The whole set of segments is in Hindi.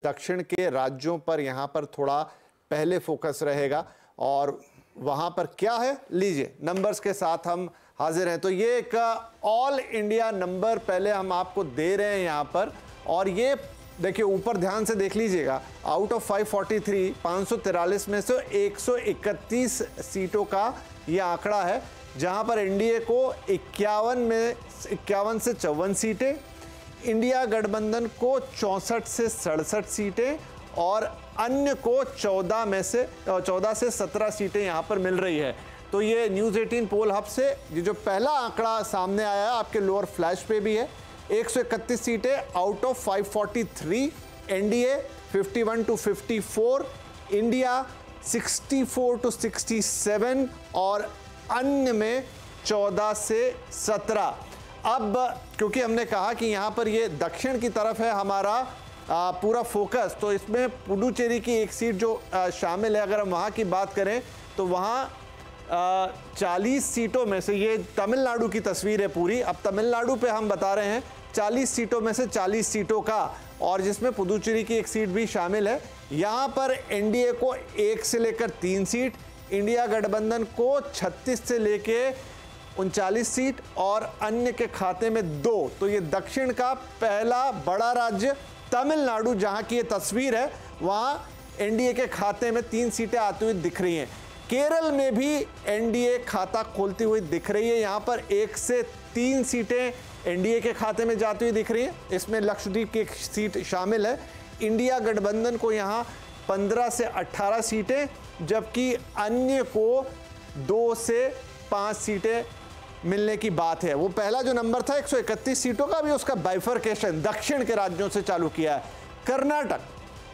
दक्षिण के राज्यों पर यहाँ पर थोड़ा पहले फोकस रहेगा और वहाँ पर क्या है, लीजिए नंबर्स के साथ हम हाजिर हैं। तो ये एक ऑल इंडिया नंबर पहले हम आपको दे रहे हैं यहाँ पर, और ये देखिए ऊपर ध्यान से देख लीजिएगा, आउट ऑफ 543 543 में से 131 सीटों का ये आंकड़ा है, जहाँ पर एनडीए को 51 से 54 सीटें, इंडिया गठबंधन को 64 से 67 सीटें और अन्य को 14 से 17 सीटें यहाँ पर मिल रही है। तो ये न्यूज़ 18 पोल हब से ये जो पहला आंकड़ा सामने आया है, आपके लोअर फ्लैश पे भी है, 131 सीटें out of 543, NDA 51 to 54, India 64 to 67 और अन्य में 14 से 17। अब क्योंकि हमने कहा कि यहाँ पर ये दक्षिण की तरफ है हमारा पूरा फोकस, तो इसमें पुडुचेरी की एक सीट जो शामिल है, अगर हम वहाँ की बात करें तो वहाँ 40 सीटों में से, ये तमिलनाडु की तस्वीर है पूरी, अब तमिलनाडु पे हम बता रहे हैं 40 सीटों में से 40 सीटों का, और जिसमें पुडुचेरी की एक सीट भी शामिल है। यहाँ पर एनडीए को 1 से लेकर 3 सीट, इंडिया गठबंधन को 36 से लेके 39 सीट और अन्य के खाते में 2। तो ये दक्षिण का पहला बड़ा राज्य तमिलनाडु, जहां की ये तस्वीर है, वहां एनडीए के खाते में 3 सीटें आती हुई दिख रही हैं। केरल में भी एनडीए खाता खोलती हुई दिख रही है, यहां पर 1 से 3 सीटें एनडीए के खाते में जाती हुई दिख रही है, इसमें लक्षद्वीप की एक सीट शामिल है। इंडिया गठबंधन को यहां 15 से 18 सीटें, जबकि अन्य को 2 से 5 सीटें मिलने की बात है। वो पहला जो नंबर था 131 सीटों का, भी उसका बाइफरकेशन दक्षिण के राज्यों से चालू किया है। कर्नाटक,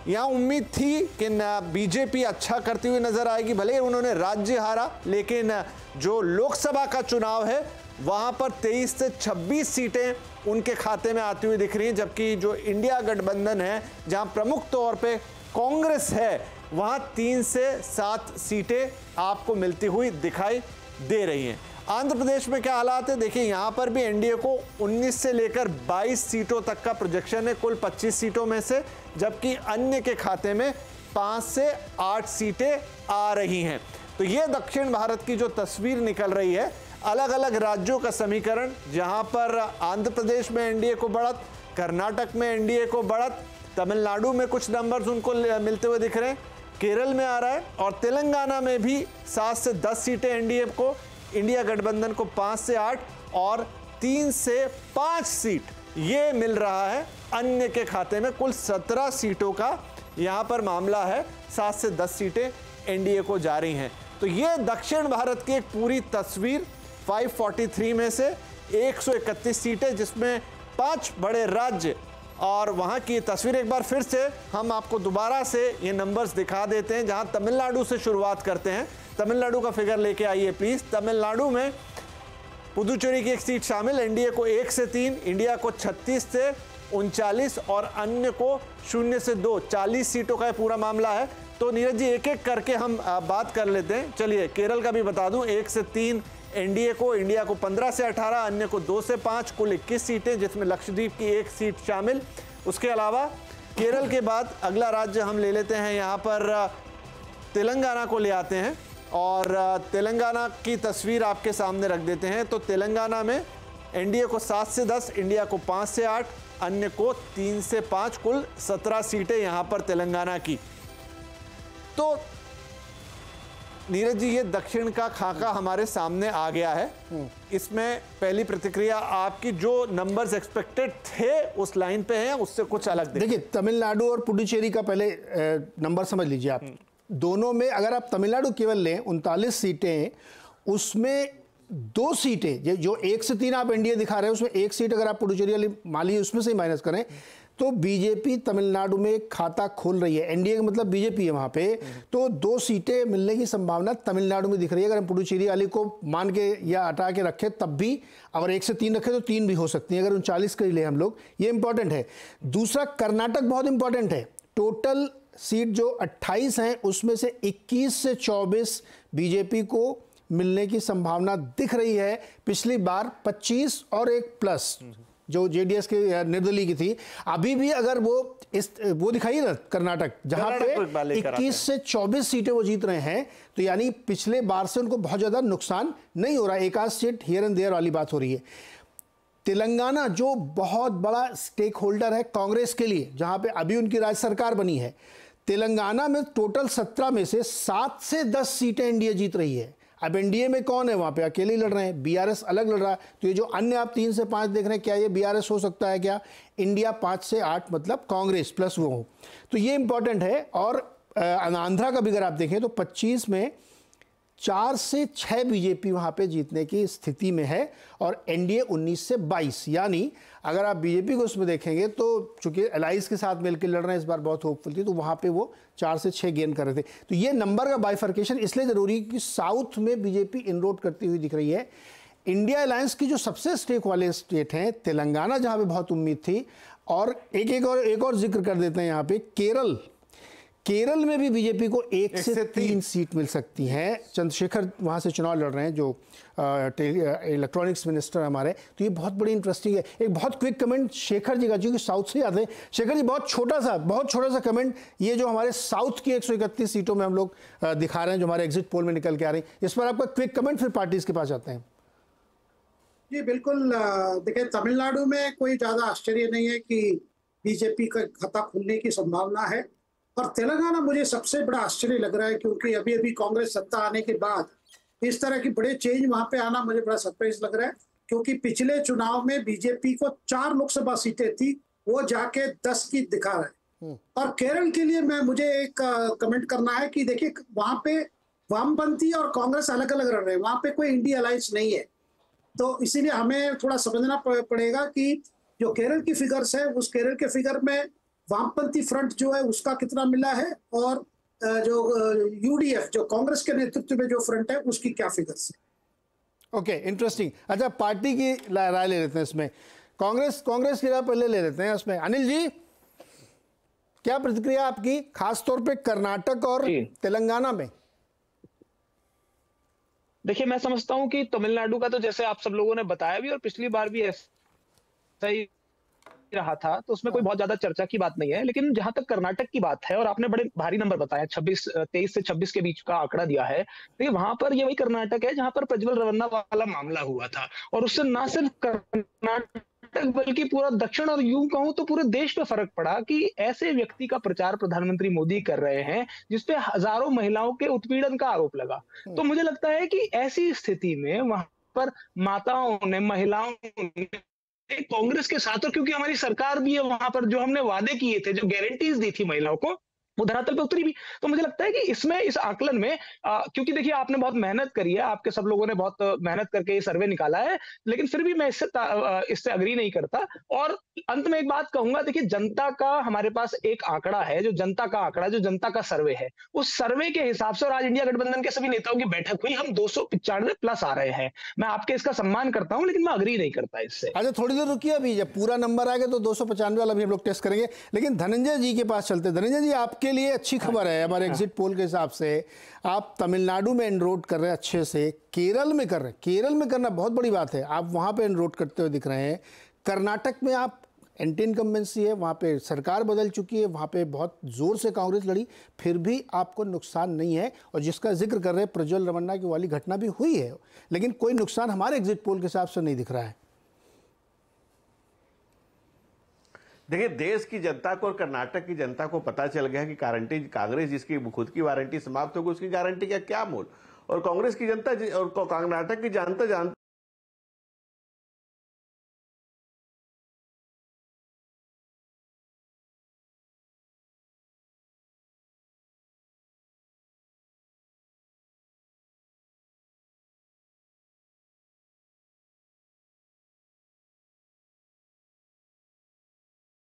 यहाँ उम्मीद थी कि बीजेपी अच्छा करती हुई नजर आएगी, भले उन्होंने राज्य हारा, लेकिन जो लोकसभा का चुनाव है वहाँ पर 23 से 26 सीटें उनके खाते में आती हुई दिख रही हैं, जबकि जो इंडिया गठबंधन है, जहाँ प्रमुख तौर पर कांग्रेस है, वहाँ 3 से 7 सीटें आपको मिलती हुई दिखाई दे रही हैं। आंध्र प्रदेश में क्या हालात है, देखिए यहाँ पर भी एनडीए को 19 से लेकर 22 सीटों तक का प्रोजेक्शन है कुल 25 सीटों में से, जबकि अन्य के खाते में 5 से 8 सीटें आ रही हैं। तो ये दक्षिण भारत की जो तस्वीर निकल रही है, अलग अलग राज्यों का समीकरण, जहाँ पर आंध्र प्रदेश में एनडीए को बढ़त, कर्नाटक में एनडीए को बढ़त, तमिलनाडु में कुछ नंबर्स उनको मिलते हुए दिख रहे हैं, केरल में आ रहा है, और तेलंगाना में भी 7 से 10 सीटें एनडीए को, इंडिया गठबंधन को 5 से 8 और 3 से 5 सीट ये मिल रहा है अन्य के खाते में। कुल 17 सीटों का यहाँ पर मामला है, 7 से 10 सीटें एनडीए को जा रही हैं। तो ये दक्षिण भारत की एक पूरी तस्वीर, 543 में से 131 सीटें, जिसमें 5 बड़े राज्य, और वहाँ की तस्वीर एक बार फिर से हम आपको दोबारा से ये नंबर्स दिखा देते हैं, जहाँ तमिलनाडु से शुरुआत करते हैं। तमिलनाडु का फिगर लेके आइए प्लीज। तमिलनाडु में पुदुचेरी की एक सीट शामिल, एनडीए को 1 से 3, इंडिया को 36 से 39 और अन्य को 0 से 2, 40 सीटों का पूरा मामला है। तो नीरज जी एक एक करके हम बात कर लेते हैं। चलिए केरल का भी बता दूं, 1 से 3 एनडीए को, इंडिया को 15 से 18, अन्य को 2 से 5, कुल 21 सीटें, जिसमें लक्षद्वीप की एक सीट शामिल। उसके अलावा केरल के बाद अगला राज्य हम ले लेते हैं, यहाँ पर तेलंगाना को ले आते हैं और तेलंगाना की तस्वीर आपके सामने रख देते हैं। तो तेलंगाना में एनडीए को 7 से 10, इंडिया को 5 से 8, अन्य को 3 से 5, कुल 17 सीटें यहाँ पर तेलंगाना की। तो नीरज जी ये दक्षिण का खाका हमारे सामने आ गया है, इसमें पहली प्रतिक्रिया आपकी, जो नंबर्स एक्सपेक्टेड थे उस लाइन पे हैं, उससे कुछ अलग देखिए तमिलनाडु और पुडुचेरी का पहले नंबर समझ लीजिए आप। दोनों में अगर आप तमिलनाडु केवल लें 39 सीटें, उसमें 2 सीटें जो 1 से 3 आप एनडीए दिखा रहे हैं, उसमें 1 सीट अगर आप पुडुचेरी वाली मान लीजिए उसमें से ही माइनस करें, तो बीजेपी तमिलनाडु में खाता खोल रही है। एनडीए का मतलब बीजेपी है वहाँ पे, तो 2 सीटें मिलने की संभावना तमिलनाडु में दिख रही है। अगर हम पुडुचेरी वाली को मान के या हटा के रखें तब भी, अगर 1 से 3 रखें तो 3 भी हो सकती है, अगर 39 के लिए हम लोग, ये इंपॉर्टेंट है। दूसरा कर्नाटक बहुत इंपॉर्टेंट है, टोटल सीट जो 28 हैं उसमें से 21 से 24 बीजेपी को मिलने की संभावना दिख रही है। पिछली बार 25 और 1 प्लस जो जेडीएस के निर्दलीय की थी, अभी भी अगर वो दिखाइए ना कर्नाटक, जहां पे 21 से 24 सीटें वो जीत रहे हैं, तो यानी पिछले बार से उनको बहुत ज्यादा नुकसान नहीं हो रहा है। एक आध सीट हियर एंड देयर वाली बात हो रही है। तेलंगाना जो बहुत बड़ा स्टेक होल्डर है कांग्रेस के लिए, जहां पे अभी उनकी राज्य सरकार बनी है, तेलंगाना में टोटल 17 में से 7 से 10 सीटें एनडीए जीत रही है। अब एनडीए में कौन है? वहां पे अकेले ही लड़ रहे हैं, बीआरएस अलग लड़ रहा है। तो ये जो अन्य आप 3 से 5 देख रहे हैं, क्या ये बीआरएस हो सकता है क्या? इंडिया 5 से 8 मतलब कांग्रेस प्लस वो हो, तो ये इंपॉर्टेंट है। और आंध्रा का भी अगर आप देखें तो 25 में 4 से 6 बीजेपी वहां पे जीतने की स्थिति में है, और एनडीए 19 से 22। यानी अगर आप बीजेपी को उसमें देखेंगे तो चूंकि एलाइज के साथ मिलकर लड़ रहे हैं, इस बार बहुत होपफुल थी, तो वहां पे वो 4 से 6 गेन कर रहे थे। तो ये नंबर का बाइफर्केशन इसलिए जरूरी है कि साउथ में बीजेपी इनरोड करती हुई दिख रही है। इंडिया अलायंस की जो सबसे स्टेक वाले स्टेट हैं, तेलंगाना जहां पे बहुत उम्मीद थी, और एक और जिक्र कर देते हैं यहाँ पे, केरल में भी बीजेपी को 1 से 3 सीट मिल सकती हैं। चंद्रशेखर वहाँ से चुनाव लड़ रहे हैं, जो इलेक्ट्रॉनिक्स मिनिस्टर हमारे। तो ये बहुत बड़ी इंटरेस्टिंग है। एक बहुत क्विक कमेंट शेखर जी का, जो कि साउथ से आते हैं। शेखर जी, बहुत छोटा सा कमेंट, ये जो हमारे साउथ की 131 सीटों में हम लोग दिखा रहे हैं, जो हमारे एग्जिट पोल में निकल के आ रही है, इस पर आपका क्विक कमेंट, फिर पार्टीज के पास जाते हैं। जी बिल्कुल, देखिए तमिलनाडु में कोई ज्यादा आश्चर्य नहीं है कि बीजेपी का खाता खुलने की संभावना है, और तेलंगाना मुझे सबसे बड़ा आश्चर्य लग रहा है, क्योंकि अभी अभी कांग्रेस सत्ता आने के बाद इस तरह की बड़े चेंज वहां पे आना मुझे बड़ा सरप्राइज लग रहा है। क्योंकि पिछले चुनाव में बीजेपी को 4 लोकसभा सीटें थी, वो जाके 10 की दिखा रहे हैं। और केरल के लिए मुझे एक कमेंट करना है कि देखिए, वहां पे वामपंथी और कांग्रेस अलग अलग लड़ रहे हैं, वहां पे कोई इंडिया अलायंस नहीं है। तो इसीलिए हमें थोड़ा समझना पड़ेगा कि जो केरल की फिगर्स है, उस केरल के फिगर में वामपंथी फ्रंट जो है उसका कितना मिला है, और जो यूडीएफ जो कांग्रेस के नेतृत्व में जो फ्रंट है उसकी क्या फिगर्स है। Okay, interesting. अच्छा, पार्टी की राय ले लेते हैं इसमें। कांग्रेस की राय पहले ले लेते हैं इसमें। अनिल जी, क्या प्रतिक्रिया आपकी, खासतौर पे कर्नाटक और तेलंगाना में? देखिए, मैं समझता हूं कि तमिलनाडु का तो जैसे आप सब लोगों ने बताया भी, और पिछली बार भी ऐसा ही रहा था, तो उसमें कोई बहुत ज्यादा चर्चा की बात नहीं है। लेकिन जहां तक कर्नाटक की बात है, और आपने बड़े भारी नंबर बताया, 23 से 26 के बीच का आंकड़ा दिया है, देखिए वहां पर ये वही कर्नाटक है जहां पर प्रज्वल रवन्ना वाला मामला हुआ था, और उससे ना सिर्फ कर्नाटक बल्कि पूरा दक्षिण, और यूं कहूं तो पूरे देश पे फर्क पड़ा कि ऐसे व्यक्ति का प्रचार प्रधानमंत्री मोदी कर रहे हैं जिसपे हजारों महिलाओं के उत्पीड़न का आरोप लगा। तो मुझे लगता है कि ऐसी स्थिति में वहां पर माताओं ने, महिलाओं ने कांग्रेस के साथ, और क्योंकि हमारी सरकार भी है वहां पर, जो हमने वादे किए थे, जो गारंटीज दी थी महिलाओं को, वो धरातल पे उतरी भी। तो मुझे लगता है कि इसमें, इस आकलन में, क्योंकि देखिए आपने बहुत मेहनत करी है, आपके सब लोगों ने बहुत मेहनत करके ये सर्वे निकाला है, लेकिन फिर भी मैं इससे अग्री नहीं करता। और अंत में एक बात कहूंगा, देखिए जनता का हमारे पास एक आंकड़ा है, जो जनता का आंकड़ा, जो जनता का सर्वे है, उस सर्वे के हिसाब से, और आज इंडिया गठबंधन के सभी नेताओं की बैठक हुई, हम 295 प्लस आ रहे हैं। मैं आपके इसका सम्मान करता हूं, लेकिन मैं अग्री नहीं करता इससे। अच्छा, थोड़ी देर रुकिए, अभी जब पूरा नंबर आएगा तो 295 वाला भी हम लोग टेस्ट करेंगे। लेकिन धनंजय जी के पास चलते। धनंजय जी, आपके लिए अच्छी खबर है, हमारे एग्जिट पोल के हिसाब से आप तमिलनाडु में एनरोड कर रहे हैं अच्छे से, केरल में कर रहे हैं, केरल में करना बहुत बड़ी बात है, आप वहां पे एनरोड करते हुए दिख रहे हैं। कर्नाटक में आप एंटी इनकम्बेंसी है, वहां पे सरकार बदल चुकी है, वहां पे बहुत जोर से कांग्रेस लड़ी, फिर भी आपको नुकसान नहीं है। और जिसका जिक्र कर रहे हैं, प्रज्वल रवन्ना की वाली घटना भी हुई है, लेकिन कोई नुकसान हमारे एग्जिट पोल के हिसाब से नहीं दिख रहा है। देखिए, देश की जनता को और कर्नाटक की जनता को पता चल गया कि गारंटी, कांग्रेस जिसकी खुद की वारंटी समाप्त होगी, उसकी गारंटी का क्या मोल। और कांग्रेस की जनता और कर्नाटक की जनता